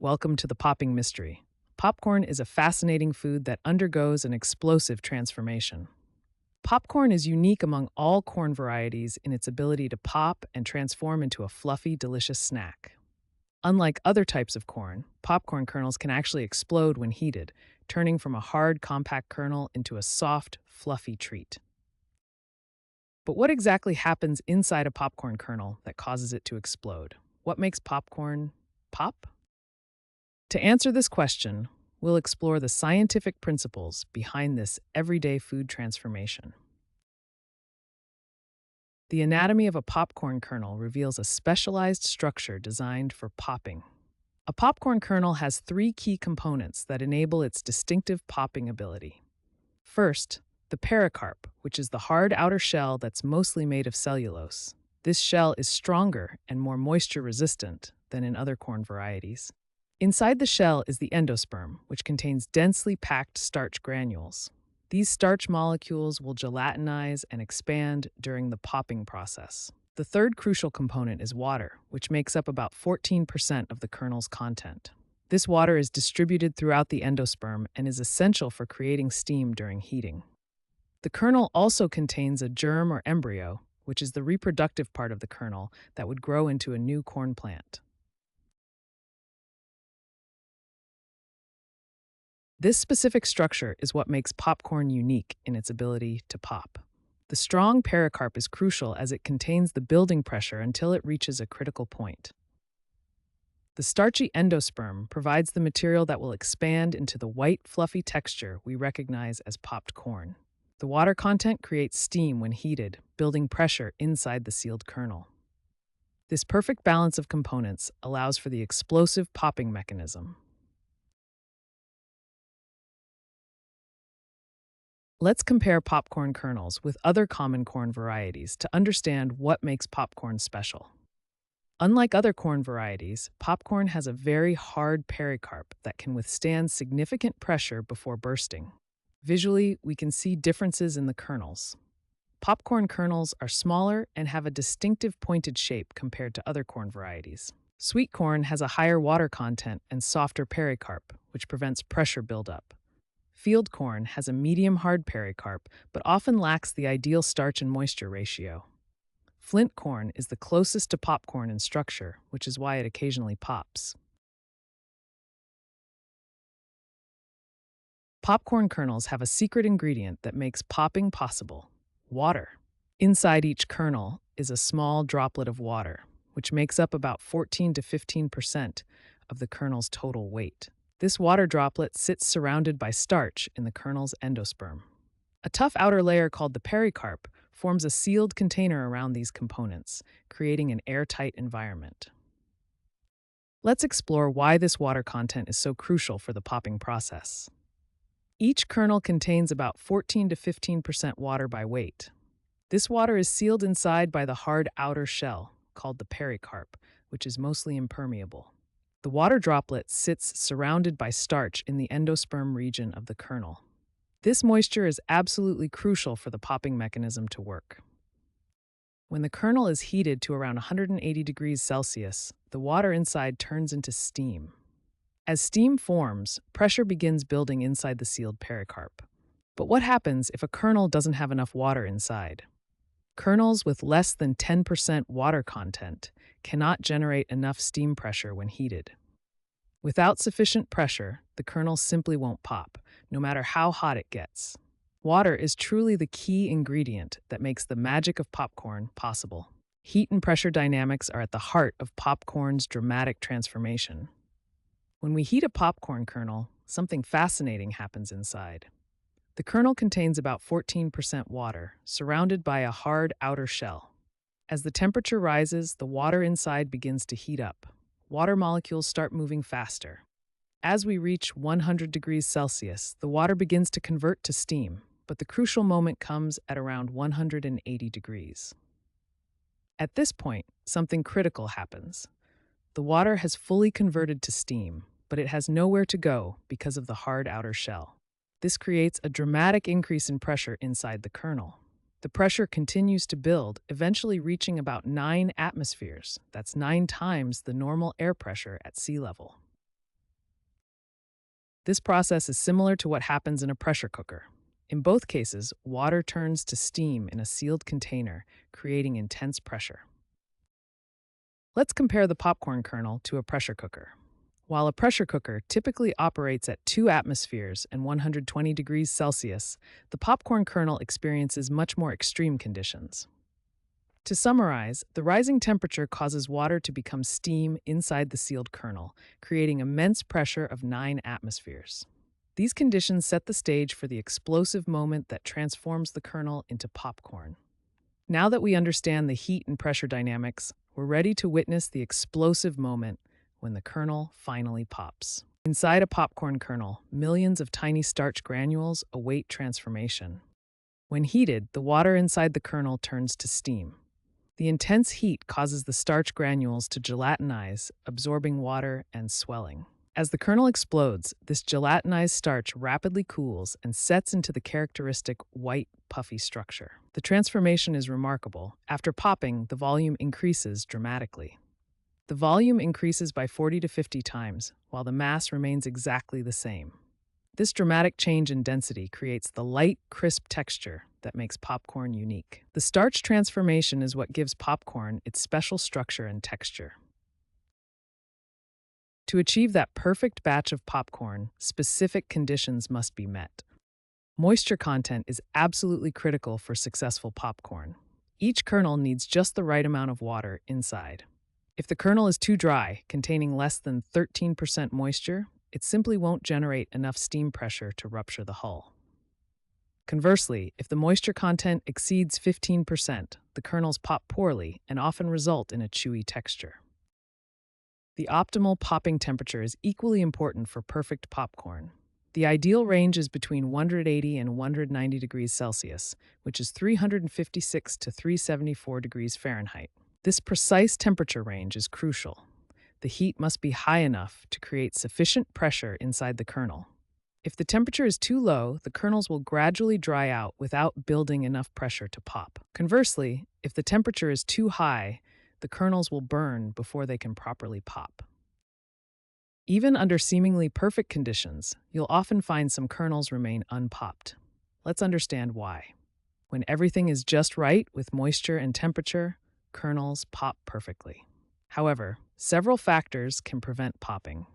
Welcome to the popping mystery. Popcorn is a fascinating food that undergoes an explosive transformation. Popcorn is unique among all corn varieties in its ability to pop and transform into a fluffy, delicious snack. Unlike other types of corn, popcorn kernels can actually explode when heated, turning from a hard, compact kernel into a soft, fluffy treat. But what exactly happens inside a popcorn kernel that causes it to explode? What makes popcorn pop? To answer this question, we'll explore the scientific principles behind this everyday food transformation. The anatomy of a popcorn kernel reveals a specialized structure designed for popping. A popcorn kernel has three key components that enable its distinctive popping ability. First, the pericarp, which is the hard outer shell that's mostly made of cellulose. This shell is stronger and more moisture resistant than in other corn varieties. Inside the shell is the endosperm, which contains densely packed starch granules. These starch molecules will gelatinize and expand during the popping process. The third crucial component is water, which makes up about 14% of the kernel's content. This water is distributed throughout the endosperm and is essential for creating steam during heating. The kernel also contains a germ or embryo, which is the reproductive part of the kernel that would grow into a new corn plant. This specific structure is what makes popcorn unique in its ability to pop. The strong pericarp is crucial as it contains the building pressure until it reaches a critical point. The starchy endosperm provides the material that will expand into the white, fluffy texture we recognize as popped corn. The water content creates steam when heated, building pressure inside the sealed kernel. This perfect balance of components allows for the explosive popping mechanism. Let's compare popcorn kernels with other common corn varieties to understand what makes popcorn special. Unlike other corn varieties, popcorn has a very hard pericarp that can withstand significant pressure before bursting. Visually, we can see differences in the kernels. Popcorn kernels are smaller and have a distinctive pointed shape compared to other corn varieties. Sweet corn has a higher water content and softer pericarp, which prevents pressure buildup. Field corn has a medium-hard pericarp, but often lacks the ideal starch and moisture ratio. Flint corn is the closest to popcorn in structure, which is why it occasionally pops. Popcorn kernels have a secret ingredient that makes popping possible: water. Inside each kernel is a small droplet of water, which makes up about 14 to 15% of the kernel's total weight. This water droplet sits surrounded by starch in the kernel's endosperm. A tough outer layer called the pericarp forms a sealed container around these components, creating an airtight environment. Let's explore why this water content is so crucial for the popping process. Each kernel contains about 14 to 15% water by weight. This water is sealed inside by the hard outer shell, called the pericarp, which is mostly impermeable. The water droplet sits surrounded by starch in the endosperm region of the kernel. This moisture is absolutely crucial for the popping mechanism to work. When the kernel is heated to around 180 degrees Celsius, the water inside turns into steam. As steam forms, pressure begins building inside the sealed pericarp. But what happens if a kernel doesn't have enough water inside? Kernels with less than 10% water content cannot generate enough steam pressure when heated. Without sufficient pressure, the kernel simply won't pop, no matter how hot it gets. Water is truly the key ingredient that makes the magic of popcorn possible. Heat and pressure dynamics are at the heart of popcorn's dramatic transformation. When we heat a popcorn kernel, something fascinating happens inside. The kernel contains about 14% water, surrounded by a hard outer shell. As the temperature rises, the water inside begins to heat up. Water molecules start moving faster. As we reach 100 degrees Celsius, the water begins to convert to steam, but the crucial moment comes at around 180 degrees. At this point, something critical happens. The water has fully converted to steam, but it has nowhere to go because of the hard outer shell. This creates a dramatic increase in pressure inside the kernel. The pressure continues to build, eventually reaching about 9 atmospheres. That's 9 times the normal air pressure at sea level. This process is similar to what happens in a pressure cooker. In both cases, water turns to steam in a sealed container, creating intense pressure. Let's compare the popcorn kernel to a pressure cooker. While a pressure cooker typically operates at 2 atmospheres and 120 degrees Celsius, the popcorn kernel experiences much more extreme conditions. To summarize, the rising temperature causes water to become steam inside the sealed kernel, creating immense pressure of 9 atmospheres. These conditions set the stage for the explosive moment that transforms the kernel into popcorn. Now that we understand the heat and pressure dynamics, we're ready to witness the explosive moment when the kernel finally pops. Inside a popcorn kernel, millions of tiny starch granules await transformation. When heated, the water inside the kernel turns to steam. The intense heat causes the starch granules to gelatinize, absorbing water and swelling. As the kernel explodes, this gelatinized starch rapidly cools and sets into the characteristic white, puffy structure. The transformation is remarkable. After popping, the volume increases dramatically. The volume increases by 40 to 50 times, while the mass remains exactly the same. This dramatic change in density creates the light, crisp texture that makes popcorn unique. The starch transformation is what gives popcorn its special structure and texture. To achieve that perfect batch of popcorn, specific conditions must be met. Moisture content is absolutely critical for successful popcorn. Each kernel needs just the right amount of water inside. If the kernel is too dry, containing less than 13% moisture, it simply won't generate enough steam pressure to rupture the hull. Conversely, if the moisture content exceeds 15%, the kernels pop poorly and often result in a chewy texture. The optimal popping temperature is equally important for perfect popcorn. The ideal range is between 180 and 190 degrees Celsius, which is 356 to 374 degrees Fahrenheit. This precise temperature range is crucial. The heat must be high enough to create sufficient pressure inside the kernel. If the temperature is too low, the kernels will gradually dry out without building enough pressure to pop. Conversely, if the temperature is too high, the kernels will burn before they can properly pop. Even under seemingly perfect conditions, you'll often find some kernels remain unpopped. Let's understand why. When everything is just right with moisture and temperature, kernels pop perfectly. However, several factors can prevent popping.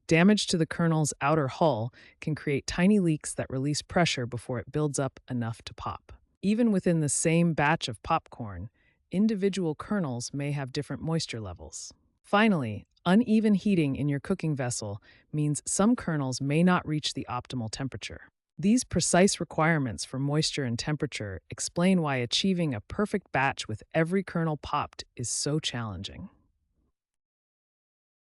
Damage to the kernel's outer hull can create tiny leaks that release pressure before it builds up enough to pop. Even within the same batch of popcorn, individual kernels may have different moisture levels. Finally, uneven heating in your cooking vessel means some kernels may not reach the optimal temperature. These precise requirements for moisture and temperature explain why achieving a perfect batch with every kernel popped is so challenging.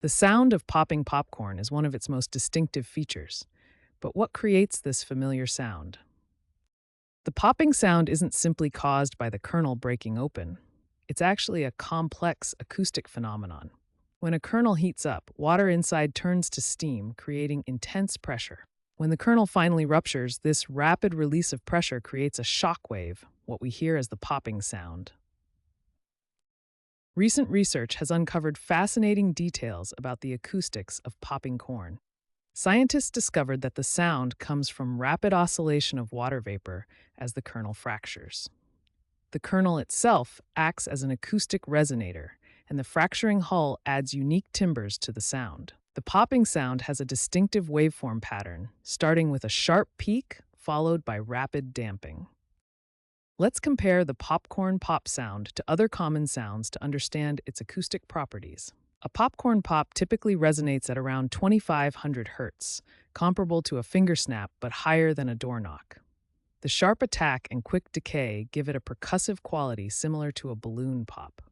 The sound of popping popcorn is one of its most distinctive features. But what creates this familiar sound? The popping sound isn't simply caused by the kernel breaking open. It's actually a complex acoustic phenomenon. When a kernel heats up, water inside turns to steam, creating intense pressure. When the kernel finally ruptures, this rapid release of pressure creates a shock wave, what we hear as the popping sound. Recent research has uncovered fascinating details about the acoustics of popping corn. Scientists discovered that the sound comes from rapid oscillation of water vapor as the kernel fractures. The kernel itself acts as an acoustic resonator, and the fracturing hull adds unique timbres to the sound. The popping sound has a distinctive waveform pattern, starting with a sharp peak followed by rapid damping. Let's compare the popcorn pop sound to other common sounds to understand its acoustic properties. A popcorn pop typically resonates at around 2500 Hz, comparable to a finger snap but higher than a door knock. The sharp attack and quick decay give it a percussive quality similar to a balloon pop.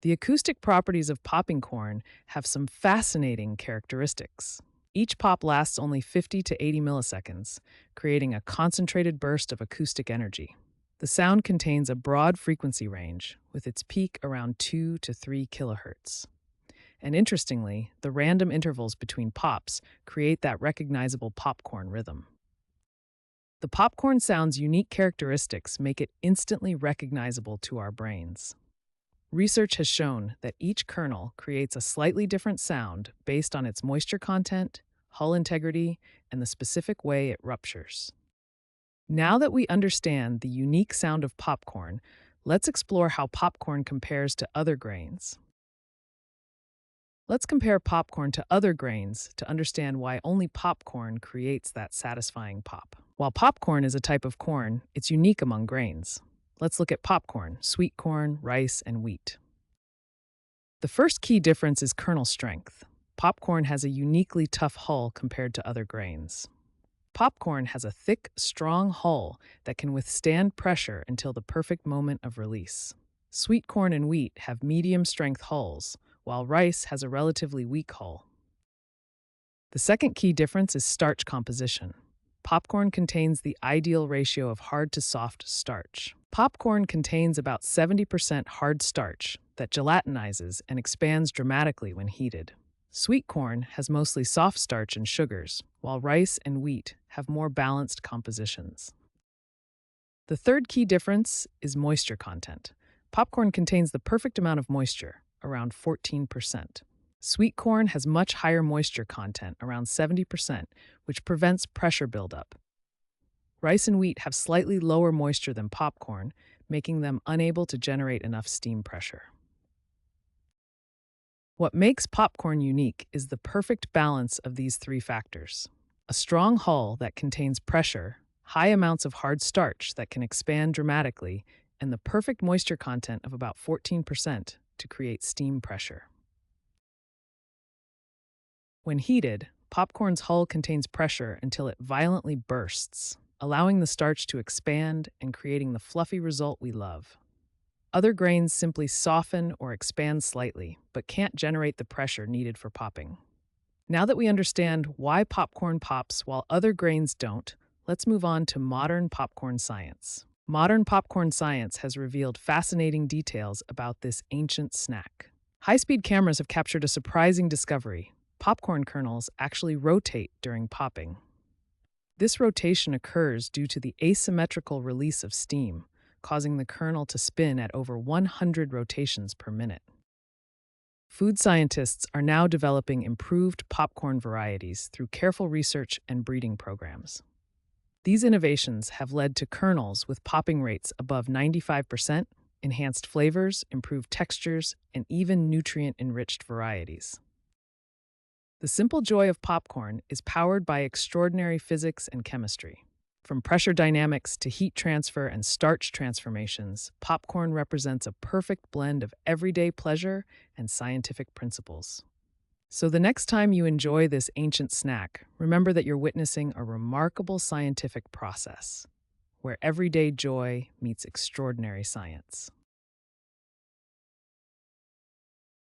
The acoustic properties of popping corn have some fascinating characteristics. Each pop lasts only 50 to 80 milliseconds, creating a concentrated burst of acoustic energy. The sound contains a broad frequency range, with its peak around 2 to 3 kilohertz. And interestingly, the random intervals between pops create that recognizable popcorn rhythm. The popcorn sound's unique characteristics make it instantly recognizable to our brains. Research has shown that each kernel creates a slightly different sound based on its moisture content, hull integrity, and the specific way it ruptures. Now that we understand the unique sound of popcorn, let's explore how popcorn compares to other grains. Let's compare popcorn to other grains to understand why only popcorn creates that satisfying pop. While popcorn is a type of corn, it's unique among grains. Let's look at popcorn, sweet corn, rice, and wheat. The first key difference is kernel strength. Popcorn has a uniquely tough hull compared to other grains. Popcorn has a thick, strong hull that can withstand pressure until the perfect moment of release. Sweet corn and wheat have medium-strength hulls, while rice has a relatively weak hull. The second key difference is starch composition. Popcorn contains the ideal ratio of hard to soft starch. Popcorn contains about 70% hard starch that gelatinizes and expands dramatically when heated. Sweet corn has mostly soft starch and sugars, while rice and wheat have more balanced compositions. The third key difference is moisture content. Popcorn contains the perfect amount of moisture, around 14%. Sweet corn has much higher moisture content, around 70%, which prevents pressure buildup. Rice and wheat have slightly lower moisture than popcorn, making them unable to generate enough steam pressure. What makes popcorn unique is the perfect balance of these three factors. A strong hull that contains pressure, high amounts of hard starch that can expand dramatically, and the perfect moisture content of about 14% to create steam pressure. When heated, popcorn's hull contains pressure until it violently bursts, allowing the starch to expand and creating the fluffy result we love. Other grains simply soften or expand slightly, but can't generate the pressure needed for popping. Now that we understand why popcorn pops while other grains don't, let's move on to modern popcorn science. Modern popcorn science has revealed fascinating details about this ancient snack. High-speed cameras have captured a surprising discovery. Popcorn kernels actually rotate during popping. This rotation occurs due to the asymmetrical release of steam, causing the kernel to spin at over 100 rotations per minute. Food scientists are now developing improved popcorn varieties through careful research and breeding programs. These innovations have led to kernels with popping rates above 95%, enhanced flavors, improved textures, and even nutrient-enriched varieties. The simple joy of popcorn is powered by extraordinary physics and chemistry. From pressure dynamics to heat transfer and starch transformations, popcorn represents a perfect blend of everyday pleasure and scientific principles. So the next time you enjoy this ancient snack, remember that you're witnessing a remarkable scientific process, where everyday joy meets extraordinary science.